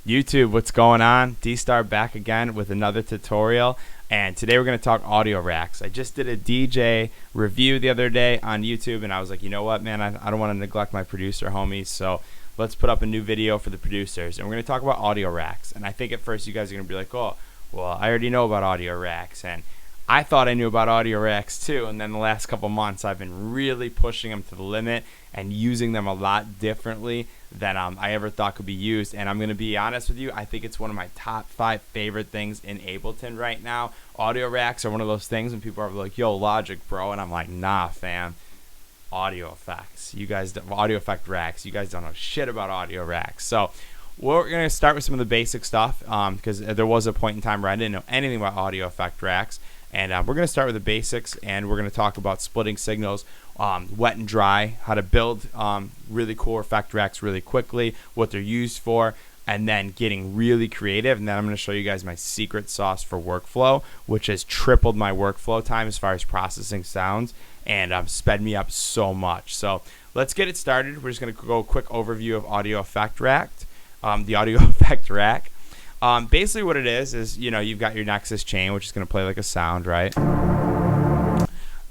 YouTube, what's going on? D-Star back again with another tutorial, and today we're going to talk audio racks. I just did a DJ review the other day on YouTube, and I was like, you know what, man, I don't want to neglect my producer homies, so let's put up a new video for the producers, and we're going to talk about audio racks. And I think at first you guys are going to be like, oh, well, I already know about audio racks, and I thought I knew about audio racks too, and then the last couple months I've been really pushing them to the limit and using them a lot differently than I ever thought could be used. And I'm going to be honest with you, I think it's one of my top 5 favorite things in Ableton right now. Audio racks are one of those things when people are like, yo, Logic, bro, and I'm like, nah, fam. Audio effects. You guys, audio effect racks. You guys don't know shit about audio racks. So we're going to start with some of the basic stuff because there was a point in time where I didn't know anything about audio effect racks. And we're going to start with the basics, and we're going to talk about splitting signals, wet and dry, how to build really cool effect racks really quickly, what they're used for, and then getting really creative. And then I'm going to show you guys my secret sauce for workflow, which has tripled my workflow time as far as processing sounds and sped me up so much. So let's get it started. We're just going to go a quick overview of audio effect rack, the audio effect rack. Basically what it is, you know, you've got your Nexus chain, which is going to play like a sound, right?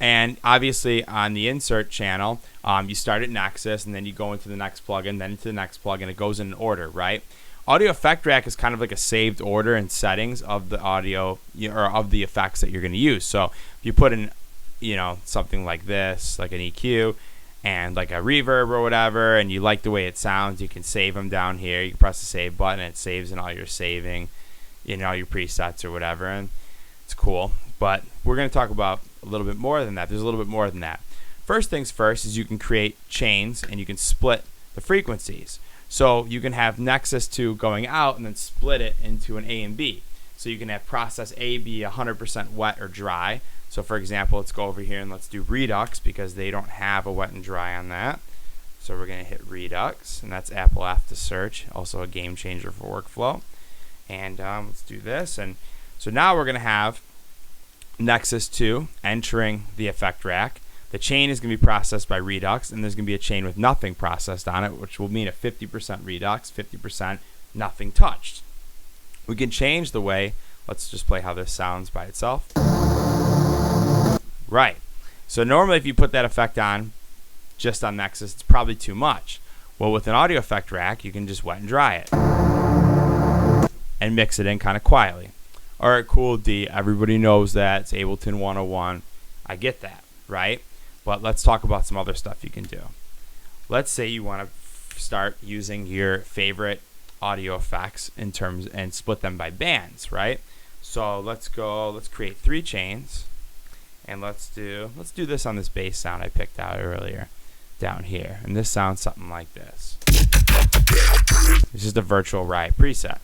And obviously on the insert channel, you start at Nexus, and then you go into the next plugin, then into the next plugin. It goes in an order, right? Audio effect rack is kind of like a saved order and settings of the audio or of the effects that you're going to use. So if you put in, you know, something like this, like an EQ, and like a reverb or whatever, and you like the way it sounds, you can save them down here. You can press the save button, and it saves in all your saving, you know, your presets or whatever, and it's cool. But we're going to talk about a little bit more than that. There's a little bit more than that. First things first is you can create chains, and you can split the frequencies. So you can have Nexus 2 going out and then split it into an A and B. So you can have process A be 100% wet or dry. So for example, let's go over here and let's do Redux, because they don't have a wet and dry on that. So we're going to hit Redux, and that's Apple F to search, also a game changer for workflow. And let's do this. And so now we're going to have Nexus 2 entering the effect rack. The chain is going to be processed by Redux, and there's going to be a chain with nothing processed on it, which will mean a 50% Redux, 50% nothing touched. We can change the way, let's just play how this sounds by itself. Right. So normally if you put that effect on just on Nexus, it's probably too much. Well, with an audio effect rack, you can just wet and dry it and mix it in kind of quietly. All right, cool, D. Everybody knows that. It's Ableton 101. I get that, right? But let's talk about some other stuff you can do. Let's say you want to start using your favorite audio effects in terms and split them by bands, right? So let's create 3 chains. And let's do this on this bass sound I picked out earlier down here. And this sounds something like this. This is the Virtual Riot preset.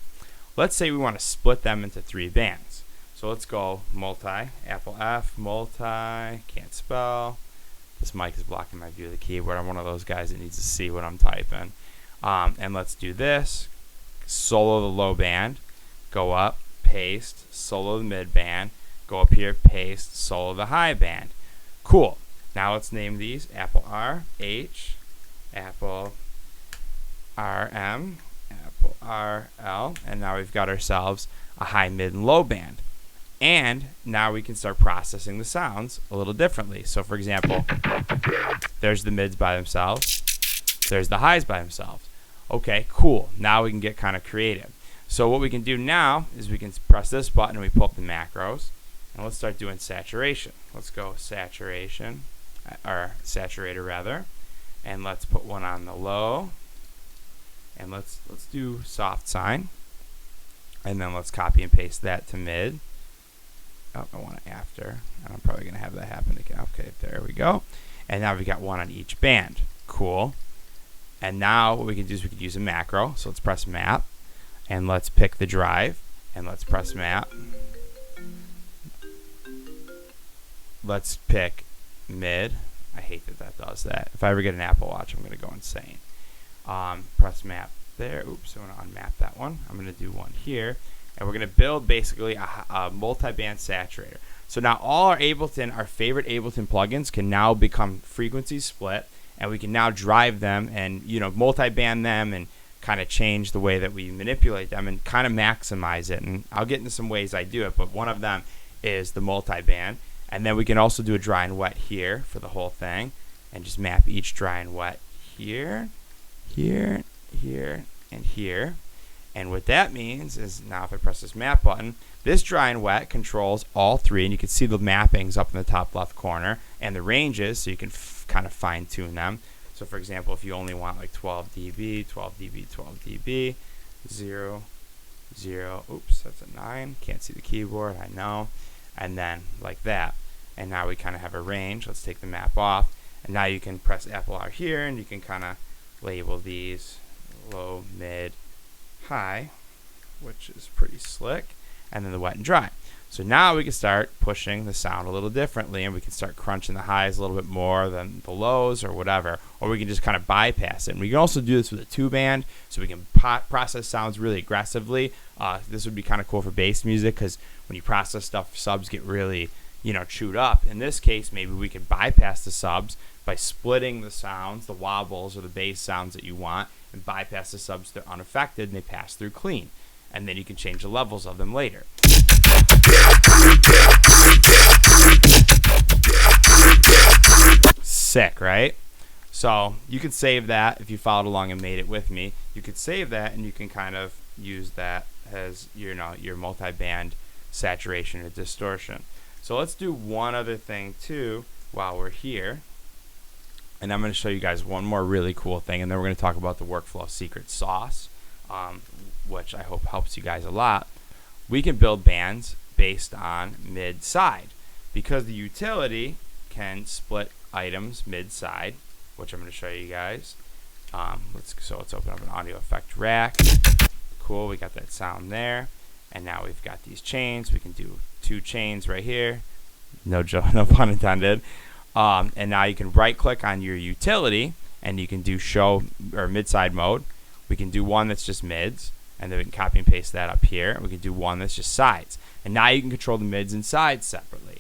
Let's say we want to split them into 3 bands. So let's go multi, Apple F, multi, can't spell. This mic is blocking my view of the keyboard. I'm one of those guys that needs to see what I'm typing. And let's do this. Solo the low band, go up, paste, solo the mid band, go up here, paste, solo the high band. Cool. Now let's name these Apple R, H, Apple RM, Apple RL, and now we've got ourselves a high, mid, and low band. And now we can start processing the sounds a little differently. So for example, there's the mids by themselves, there's the highs by themselves. Okay, cool. Now we can get kind of creative. So what we can do now is we can press this button and we pull up the macros. And let's start doing saturation. Let's go saturation, or saturator rather, and let's put one on the low. And let's do soft sign, and then let's copy and paste that to mid. Oh, I want it after, and I'm probably gonna have that happen again. Okay, there we go. And now we got one on each band. Cool. And now what we can do is we can use a macro. So let's press map, and let's pick the drive, and let's press map. Let's pick mid. I hate that does that. If I ever get an Apple Watch, I'm going to go insane. Press map there. Oops, I want to unmap that one. I'm going to do one here. And we're going to build basically a multi-band saturator. So now all our favorite Ableton plugins can now become frequency split, and we can now drive them and, you know, multi-band them and kind of change the way that we manipulate them and kind of maximize it. And I'll get into some ways I do it, but one of them is the multiband. And then we can also do a dry and wet here for the whole thing, and just map each dry and wet here, here, here, and here. And what that means is, now if I press this map button, this dry and wet controls all three, and you can see the mappings up in the top left corner and the ranges, so you can kind of fine tune them. So for example, if you only want like 12 dB, 12 dB, 12 dB, 0, 0, oops, that's a 9, can't see the keyboard, I know, and then like that. And now we kind of have a range. Let's take the map off, and now you can press Apple R here, and you can kind of label these low, mid, high, which is pretty slick, and then the wet and dry. So now we can start pushing the sound a little differently, and we can start crunching the highs a little bit more than the lows or whatever, or we can just kind of bypass it. And we can also do this with a 2-band, so we can process sounds really aggressively. This would be kind of cool for bass music, because when you process stuff, subs get really, chewed up. In this case, maybe we could bypass the subs by splitting the sounds, the wobbles or the bass sounds that you want, and bypass the subs. They're unaffected and they pass through clean. And then you can change the levels of them later. Sick, right? So you can save that if you followed along and made it with me. You could save that, and you can kind of use that as your multi-band saturation or distortion. So let's do one other thing too while we're here. And I'm going to show you guys one more really cool thing, and then we're going to talk about the workflow secret sauce, which I hope helps you guys a lot. We can build bands based on mid-side, because the utility can split items mid-side, which I'm going to show you guys. Let's open up an audio effect rack. Cool, we got that sound there, and now we've got these chains. We can do 2 chains right here. No pun intended. And now you can right-click on your utility, and you can do show or mid-side mode. We can do one that's just mids, and then we can copy and paste that up here. We can do one that's just sides, and now you can control the mids and sides separately,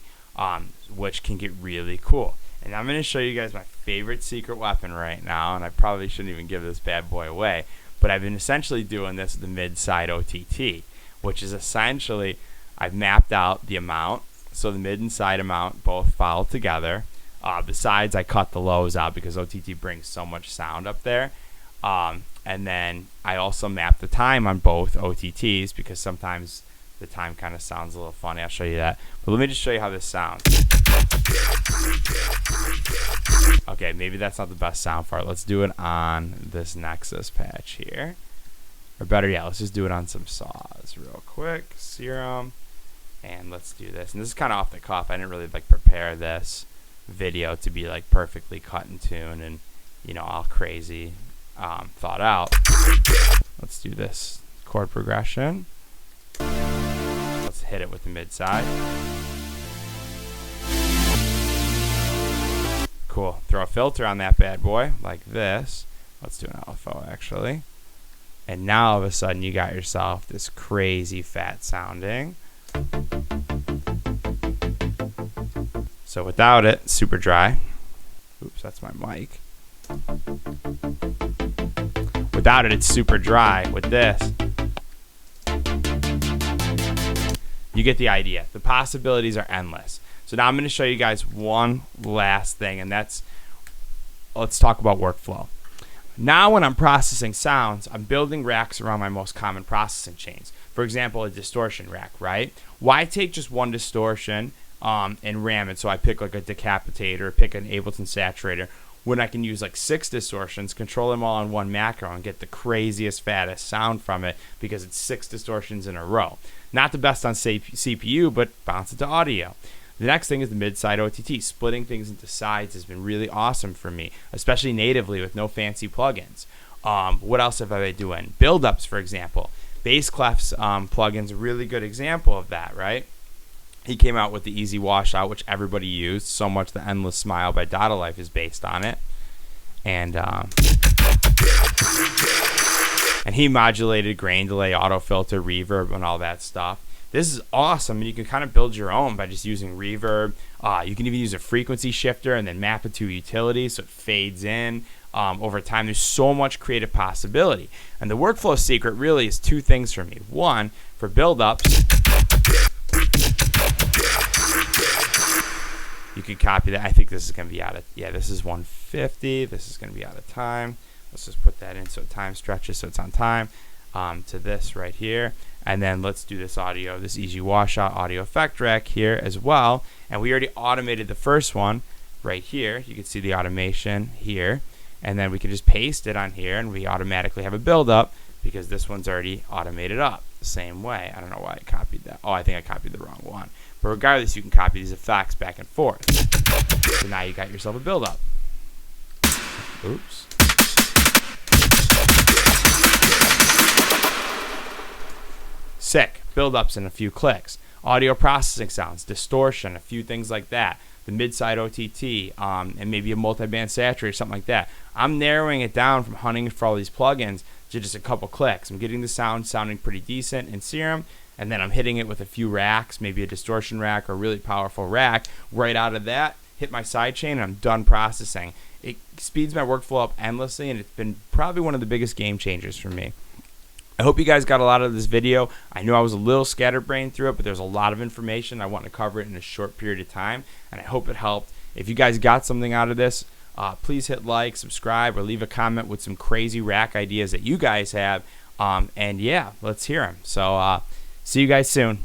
which can get really cool. And I'm going to show you guys my favorite secret weapon right now, and I probably shouldn't even give this bad boy away, but I've been essentially doing this with the mid-side OTT, which is essentially I've mapped out the amount, so the mid and side amount both follow together. The sides, I cut the lows out because OTT brings so much sound up there. And then I also map the time on both OTTs, because sometimes the time kind of sounds a little funny. I'll show you that. But let me just show you how this sounds. Okay, maybe that's not the best sound for it. Let's do it on this Nexus patch here. Or better yet, let's just do it on some saws real quick. Serum. And let's do this. And this is kind of off the cuff. I didn't really prepare this video to be perfectly cut in tune and all crazy thought out. Let's do this chord progression. Let's hit it with the mid side. Cool. Throw a filter on that bad boy like this. Let's do an LFO actually. And now all of a sudden you got yourself this crazy fat sounding. So without it, super dry. Oops, that's my mic. Without it, it's super dry. With this, you get the idea. The possibilities are endless. So now I'm going to show you guys one last thing, and let's talk about workflow. Now when I'm processing sounds, I'm building racks around my most common processing chains. For example, a distortion rack, right? Why take just one distortion and ram it? So I pick a decapitator, pick an Ableton saturator, when I can use 6 distortions, control them all on one macro, and get the craziest, fattest sound from it because it's 6 distortions in a row. Not the best on CPU, but bounce it to audio. The next thing is the mid-side OTT. Splitting things into sides has been really awesome for me, especially natively with no fancy plugins. What else have I been doing? Build-ups, for example. Basscleft's plugin's a really good example of that, right? He came out with the Easy Washout, which everybody used. So much the Endless Smile by Dada Life is based on it. And he modulated grain delay, auto filter, reverb, and all that stuff. This is awesome, and you can kind of build your own by just using reverb. You can even use a frequency shifter and then map it to a utility so it fades in. over time. There's so much creative possibility. And the workflow secret really is two things for me. One, for build-ups, you could copy that. I think this is going to be out of, yeah, this is 150. This is going to be out of time. Let's just put that in so time stretches so it's on time, to this right here. And then let's do this audio, this easy washout audio effect rack here as well. And we already automated the first one right here. You can see the automation here. And then we can just paste it on here and we automatically have a build up because this one's already automated up the same way. I don't know why I copied that. Oh, I think I copied the wrong one. But regardless, you can copy these effects back and forth. So now you got yourself a build up. Oops. Sick. Build-ups in a few clicks. Audio processing sounds, distortion, a few things like that. The mid-side OTT, and maybe a multiband saturator, something like that. I'm narrowing it down from hunting for all these plugins to just a couple clicks. I'm getting the sound sounding pretty decent in Serum, and then I'm hitting it with a few racks, maybe a distortion rack or a really powerful rack. Right out of that, hit my sidechain, and I'm done processing. It speeds my workflow up endlessly, and it's been probably one of the biggest game changers for me. I hope you guys got a lot out of this video. I know I was a little scatterbrained through it, but there's a lot of information. I want to cover it in a short period of time, and I hope it helped. If you guys got something out of this, please hit like, subscribe, or leave a comment with some crazy rack ideas that you guys have. And yeah, let's hear them. So see you guys soon.